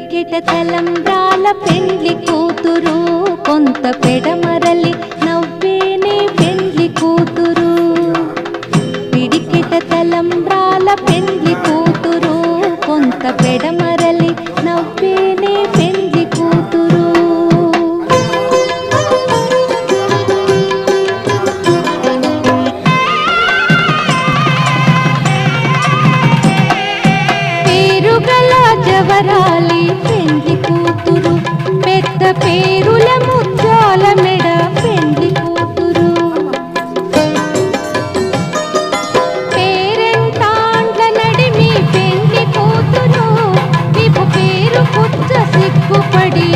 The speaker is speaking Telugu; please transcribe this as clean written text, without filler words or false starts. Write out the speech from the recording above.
పిడికెట తలంబ్రాల పెండ్లి కూతురు, కొంత పెడమరలి నవ్వేనే పెండ్లి కూతురు. పిడికెట తలంబ్రాల పెండ్లి కూతురు, కొంత పెడమరలి నవ్వేనే పెండ్లి కూతురు. పేరుగల జవరాలి పెండ్లి కూతురు, పెద్ద పేరుల ముత్యాల మెడ పెండ్లి కూతురు. పేరెంటాండ్ల నడిమి పెండ్లి కూతురు, విపు పేరు పుచ్చ సిగ్గుపడి